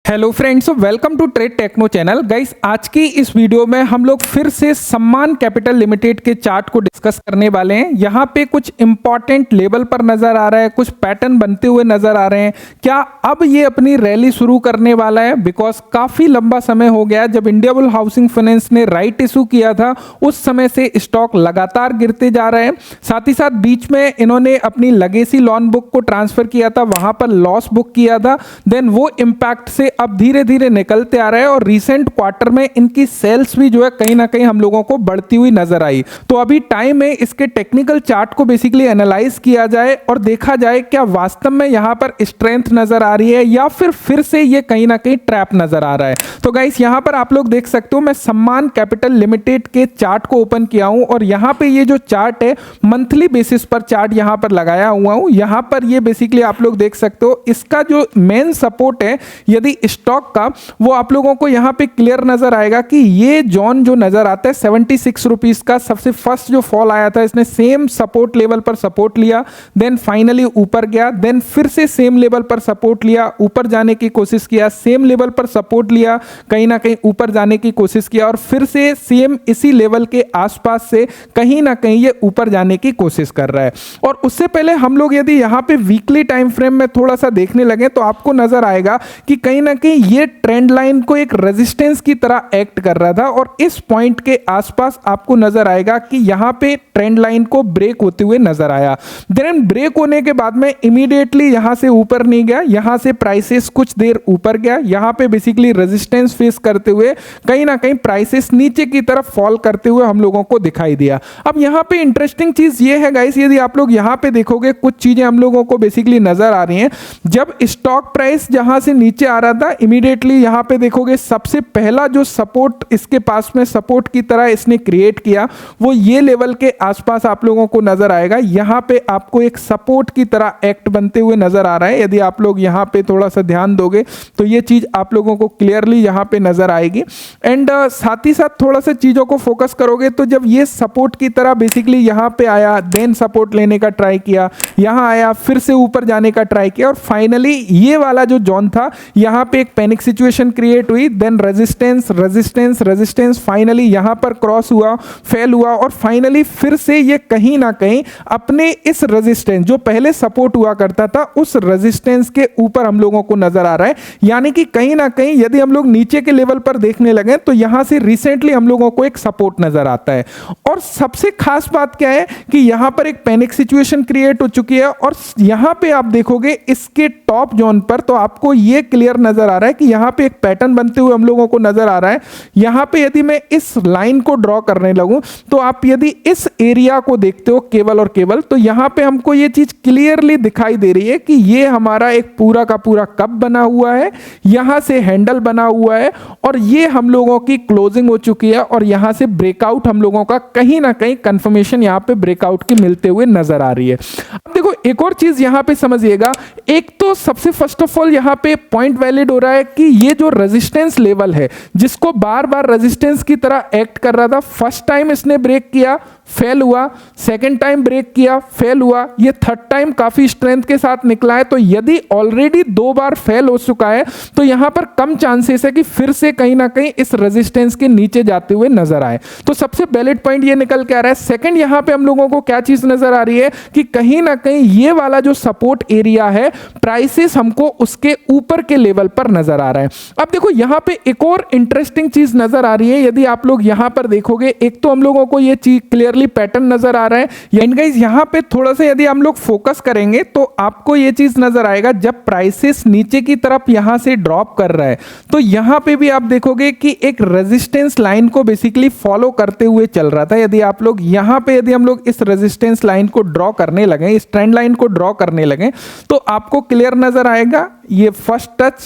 Hello friends, welcome to trade techno channel. Guys, आज की इस वीडियो में हम लोग फिर से सम्मान कैपिटल लिमिटेड के चार्ट को डिस्कस करने वाले हैं। यहाँ पे कुछ इंपॉर्टेंट लेवल पर नजर आ रहा है, कुछ पैटर्न बनते हुए नजर आ रहे हैं। क्या अब ये अपनी रैली शुरू करने वाला है? बिकॉज काफी लंबा समय हो गया, जब इंडियाबुल हाउसिंग फाइनेंस ने राइट इशू किया था उस समय से स्टॉक लगातार गिरते जा रहे हैं। साथ ही साथ बीच में इन्होंने अपनी लगेसी लोन बुक को ट्रांसफर किया था, वहां पर लॉस बुक किया था, देन वो इंपैक्ट से अब धीरे धीरे निकलते आ रहे हैं और रिसेंट क्वार्टर में इनकी सेल्स भी जो है कहीं ना कहीं हम लोगों को बढ़ती हुई नजर आई। तो अभी टाइम है इसके टेक्निकल चार्ट को बेसिकली एनालाइज किया जाए और देखा जाए क्या वास्तव में यहां पर स्ट्रेंथ नजर आ रही है या फिर से ये कहीं ना कहीं ट्रैप नजर आ रहा है। तो गाइस, यहां पर आप लोग देख सकते हो, मैं सम्मान कैपिटल लिमिटेड के चार्ट को ओपन किया हूं और यहां पे ये जो चार्ट है मंथली बेसिस पर चार्ट यहां पर लगाया हुआ हूं। यहां पर ये बेसिकली आप लोग देख सकते हो, इसका जो मेन सपोर्ट है यदि स्टॉक का, वो आप लोगों को यहां पे क्लियर नजर आएगा कि ये जोन जो नजर आता है 76 रुपीस का, सबसे फर्स्ट जो फॉल आया था इसने सेम सपोर्ट लेवल पर सपोर्ट लिया, देन फाइनली ऊपर गया, देन फिर से सेम लेवल पर सपोर्ट लिया, ऊपर जाने की कोशिश किया, सेम लेवल पर सपोर्ट लिया, कहीं ना कहीं ऊपर जाने की कोशिश किया और फिर से सेम इसी लेवल के आसपास से कहीं ना कहीं ये ऊपर जाने की कोशिश कर रहा है। और उससे पहले हम लोग यदि यहां पे वीकली टाइम फ्रेम में थोड़ा सा देखने लगे तो आपको नजर आएगा कि कहीं ना कहीं ये ट्रेंड लाइन को एक रेजिस्टेंस की तरह एक्ट कर रहा था और इस पॉइंट के आसपास आपको नजर आएगा कि यहां पे ट्रेंड लाइन को ब्रेक होते हुए नजर आया। देन ब्रेक होने के बाद में इमीडिएटली यहां से ऊपर नहीं गया, यहां से प्राइसेस कुछ देर ऊपर गया, यहां पे बेसिकली रेजिस्टेंस फेस करते हुए कहीं ना कहीं प्राइसेस नीचे की तरफ फॉल करते हुए हम लोगों को दिखाई दिया। अब यहां पे इंटरेस्टिंग चीज ये है गाइस, यदि आप लोग यहां पे देखोगे कुछ चीजें हम लोगों को बेसिकली नजर आ रही हैं। जब स्टॉक प्राइस जहां से नीचे आ रहा था, इमीडिएटली यहां पे देखोगे सबसे पहला जो सपोर्ट इसके पास में सपोर्ट की तरह इसने क्रिएट किया वो ये लेवल के आसपास आप लोगों को नजर आएगा। यहां पे आपको एक सपोर्ट की तरह एक्ट बनते हुए नजर आ रहा है। यदि आप लोग यहां पे थोड़ा सा ध्यान दोगे तो ये चीज आप लोगों को क्लियरली यहां पे नजर आएगी। एंड साथ ही साथ थोड़ा सा चीजों को फोकस करोगे तो जब ये सपोर्ट की तरह बेसिकली यहां पे आया, देन सपोर्ट लेने का ट्राई किया, यहां आया, फिर से ऊपर जाने का ट्राई किया और फाइनली ये वाला जो जोन था यहां पे एक पैनिक सिचुएशन क्रिएट हुई, then resistance resistance resistance, finally यहां पर क्रॉस हुआ, फेल हुआ और फाइनली फिर से ये कहीं ना कहीं अपने इस रेजिस्टेंस जो पहले सपोर्ट हुआ करता था उस रेजिस्टेंस के ऊपर हम लोगों को नजर आ रहा है। यानी कि कहीं ना कहीं यदि हम लोग नीचे के लेवल पर देखने लगे तो यहां से रिसेंटली हम लोगों को एक सपोर्ट नजर आता है। और सबसे खास बात क्या है कि यहां पर एक पैनिक सिचुएशन क्रिएट हो चुकी है और यहां पे आप देखोगे इसके टॉप जोन पर तो आपको यह क्लियर नजर आ रहा है कि यहां पे एक पैटर्न बनते हुए हम लोगों को नजर आ रहा है। यहां पे यदि मैं इस लाइन को ड्रॉ करने लगूं तो आप यदि इस एरिया को देखते हो केवल और केवल, तो यहां पे हमको ये चीज क्लियरली दिखाई दे रही है कि ये हमारा एक पूरा का पूरा कप बना हुआ है, यहां से हैंडल बना हुआ है और ये हम लोगों की क्लोजिंग हो चुकी है और यहां से ब्रेकआउट हम लोगों का कहीं ना कहीं कंफर्मेशन यहां पे ब्रेकआउट की मिलते हुए नजर आ रही है। अब देखो एक और चीज यहां पे समझिएगा, एक तो सबसे फर्स्ट ऑफ ऑल यहां पे पॉइंट वैलिड हो रहा है कि ये जो रेजिस्टेंस लेवल है जिसको बार बार रेजिस्टेंस की तरह एक्ट कर रहा था, फर्स्ट टाइम इसने ब्रेक किया, फेल हुआ, सेकंड टाइम ब्रेक किया, फेल हुआ, ये थर्ड टाइम काफी स्ट्रेंथ के साथ निकला है। तो यदि ऑलरेडी 2 बार फेल हो चुका है तो यहां पर कम चांसेस है कि फिर से कहीं ना कहीं इस रेजिस्टेंस के नीचे जाते हुए नजर आए। तो सबसे वैलिड पॉइंट ये निकल के आ रहा है। सेकंड, यहां पे हम लोगों को क्या चीज नजर आ रही है कि कहीं ना कहीं ये वाला जो सपोर्ट एरिया है प्राइसेस हमको उसके ऊपर के लेवल पर नजर आ रहा है। अब देखो यहां पे एक और इंटरेस्टिंग चीज नजर आ रही है। यदि आप लोग यहां पर देखोगे, एक तो हम लोगों को ये चीज क्लियरली पैटर्न नजर आ रहा है। एंड गाइस, यहां पे थोड़ा सा यदि हम लोग फोकस करेंगे तो आपको ये चीज नजर आएगा, जब प्राइसेस नीचे की तरफ यहां से ड्रॉप कर रहा है तो यहां पे भी आप देखोगे कि एक रेजिस्टेंस लाइन को बेसिकली फॉलो करते हुए चल रहा था। यदि आप लोग यहां पे यदि हम लोग इस रेजिस्टेंस लाइन को ड्रॉ करने लगे, इस ट्रेंड लाइन को ड्रॉ करने लगे तो आपको क्लियर नजर आएगा, ये first touch,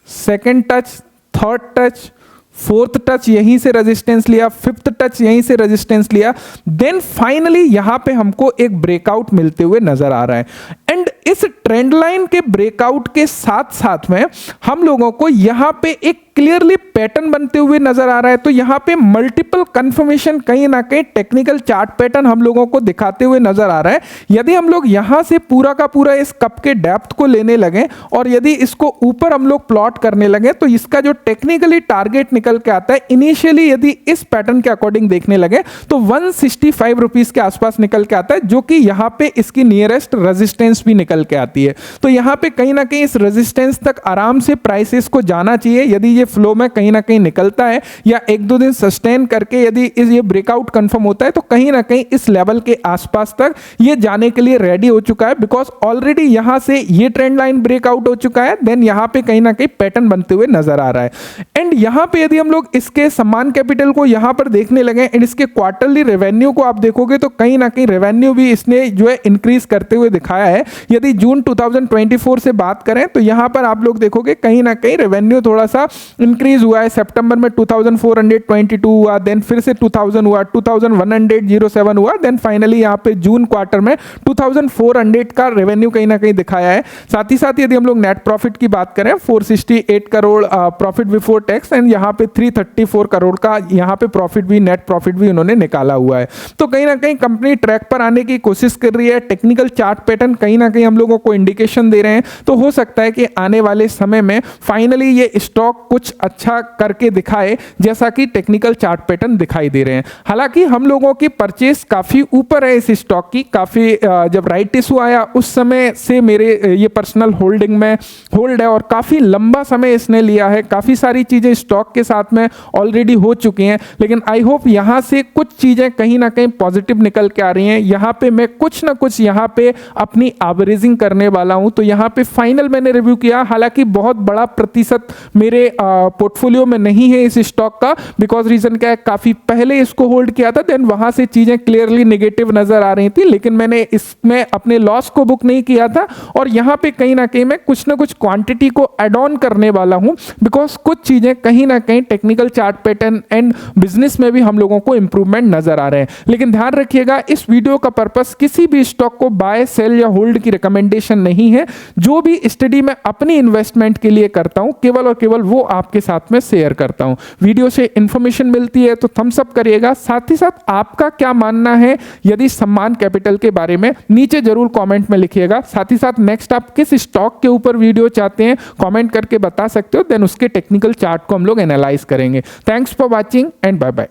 second touch, third touch, fourth touch यहीं से रेजिस्टेंस लिया, फिफ्थ टच यहीं से रेजिस्टेंस लिया, देन फाइनली यहां पे हमको एक ब्रेकआउट मिलते हुए नजर आ रहा है। एंड इस ट्रेंड लाइन के ब्रेकआउट के साथ साथ में हम लोगों को यहां पे एक क्लियरली पैटर्न बनते हुए नजर आ रहा है। तो यहाँ पे मल्टीपल कंफर्मेशन कहीं ना कहीं टेक्निकल चार्ट पैटर्न हम लोगों को दिखाते हुए नजर आ रहा है। यदि हम लोग यहाँ से पूरा का पूरा इस कप के डेप्थ को लेने लगे और यदि इसको ऊपर हम लोग प्लॉट करने लगे तो इसका जो टेक्निकली टारगेट निकल के आता है इनिशियली यदि इस पैटर्न के अकॉर्डिंग देखने लगे तो 165 रुपीस के आसपास निकल के आता है, जो कि यहां पे इसकी नियरेस्ट रेजिस्टेंस भी निकल के आती है। तो यहां पे कहीं ना कहीं इस रेजिस्टेंस तक आराम से प्राइसेस को जाना चाहिए। यदि ये फ्लो में कहीं ना कहीं निकलता है या एक दो दिन सस्टेन करके यदि ये ब्रेकआउट कंफर्म होता है तो कहीं ना कहीं इस लेवल के आसपास तक ये जाने के लिए रेडी हो चुका है, बिकॉज ऑलरेडी यहां से ये ट्रेंड लाइन ब्रेकआउट हो चुका है। देन यहां पे कहीं ना कहीं पैटर्न बनते हुए नजर आ रहा है। एंड यहां पे यदि हम लोग इसके सम्मान कैपिटल को यहां पर देखने लगे एंड इसके क्वार्टरली रेवेन्यू को आप देखोगे तो कहीं ना कहीं रेवेन्यू भी इसने जो है इंक्रीज करते हुए दिखाया है। यदि जून 2024 से बात करें तो यहां पर आप लोग देखोगे कहीं ना कहीं रेवेन्यू थोड़ा सा इंक्रीज हुआ है। सितंबर में 2422 हुआ, देन फिर से 2000 हुआ, 2107 हुआ, देन फाइनली यहां पे जून क्वार्टर में 2400 का रेवेन्यू कहीं ना कहीं दिखाया है। साथ ही साथ यदि हम लोग नेट प्रॉफिट की बात करें 468 crore profit before tax and यहाँ पे 334 करोड़ का यहाँ पे प्रॉफिट भी, नेट प्रॉफिट भी उन्होंने निकाला हुआ है। तो कहीं ना कहीं कंपनी ट्रैक पर आने की कोशिश कर रही है। टेक्निकल चार्ट पैटर्न कहीं ना कहीं हम लोगों को इंडिकेशन दे रहे हैं। तो हो सकता है कि आने वाले समय में फाइनली ये स्टॉक कुछ अच्छा करके दिखाए जैसा कि टेक्निकल चार्ट पैटर्न दिखाई दे रहे हैं। हालांकि हम लोगों की परचेस काफी ऊपर है इस स्टॉक की। काफी जब राइट इशू आया उस समय से मेरे ये पर्सनल होल्डिंग में होल्ड है और काफी लंबा समय इसने लिया है। काफी सारी चीजें स्टॉक के साथ में ऑलरेडी हो चुकी हैं, लेकिन आई होप यहां से कुछ चीजें कहीं ना कहीं पॉजिटिव निकल के आ रही हैं। यहां पे मैं कुछ ना कुछ यहां पे अपनी एवरेजिंग करने वाला हूं। तो यहां पे फाइनल मैंने रिव्यू किया, हालांकि बहुत बड़ा प्रतिशत मेरे पोर्टफोलियो में नहीं है इस स्टॉक का। बिकॉज रीजन क्या है, काफी पहले इसको होल्ड किया था, देन वहां से चीजें क्लियरली नेगेटिव नजर आ रही थी, लेकिन मैंने इसमें अपने लॉस को बुक नहीं किया था। और यहां पे कहीं ना कहीं मैं कुछ ना कुछ क्वांटिटी को एड ऑन करने वाला हूं, बिकॉज कुछ चीजें कहीं ना कहीं technical chart pattern and business में भी हम लोगों को इंप्रूवमेंट नजर आ रहे हैं। लेकिन ध्यान रखिएगा, इस वीडियो का पर्पस किसी भी स्टॉक को बाय, सेल या होल्ड की रिकमेंडेशन नहीं है। जो भी स्टडी मैं अपनी इन्वेस्टमेंट के लिए करता हूं केवल और केवल वो आपके साथ में शेयर करता हूं। वीडियो से इंफॉर्मेशन मिलती है तो थम्स अप करिएगा। साथ ही साथ आपका क्या मानना है यदि सम्मान कैपिटल के बारे में, नीचे जरूर कमेंट में लिखिएगा। साथ ही साथ नेक्स्ट आप किस स्टॉक के ऊपर वीडियो चाहते हैं कमेंट करके बता सकते हो, देन उसके टेक्निकल चार्ट को हम लोग एनालाइज करेंगे। Thanks for watching and bye bye.